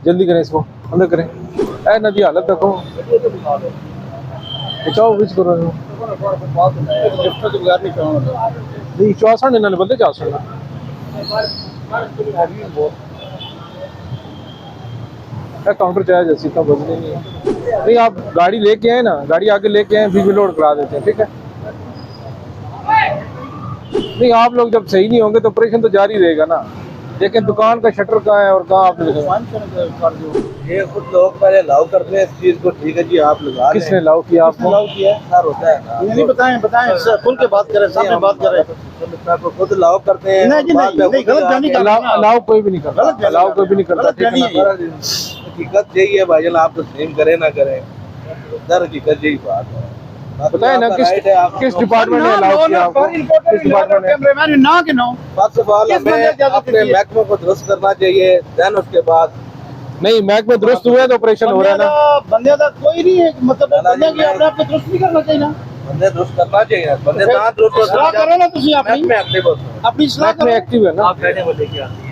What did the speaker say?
जल्दी करें इसको, अंदर करें। ऐ नदी हालत देखो, बचाओ विच करो नहीं चौसठ इन्होंने बंदे 400 काउंटर चाहे जैसी इतना बजने नहीं है। नहीं आप गाड़ी लेके आए ना, गाड़ी आगे लेके आए बीच में लोड करा देते हैं, ठीक है। नहीं आप लोग जब सही नहीं होंगे तो ऑपरेशन तो जारी रहेगा ना। लेकिन दुकान का शटर कहाँ है और कहाँ आपने ये कुछ लोग पहले लाव करते हैं इस चीज को, ठीक है जी आप लगा। किसने लाव किया आपको? लाव किया सर होता है ना, नहीं बताएं सर, खुल के बात करें, सामने बात करें। खुद लाव करते हैं। नहीं गलत जानी कर लाव कोई भी नहीं करता, लाव कोई भी नहीं करता। हकीकत यही है भाईजान, आप तस्लीम करें ना करें, दर हकीकत यही बात है। बताए ना किस डिपार्टमेंट ने अलाउ किया आपको? किस डिपार्टमेंट कैमरामैन ना के नो फर्स्ट ऑफ ऑल हमें अपने महकमे को दुरुस्त करना चाहिए, देन उसके बाद नहीं महकमे दुरुस्त हुए तो ऑपरेशन हो रहा है ना। बंदे का कोई नहीं है, मतलब बंदे की अपने आप को दुरुस्त नहीं करना चाहिए ना, बंदे दुरुस्त करना चाहिए। बंदे ना दुरुस्त सलाह करो ना, तुम अपने अपनी सलाह एक्टिव है ना। आप कहने को लेके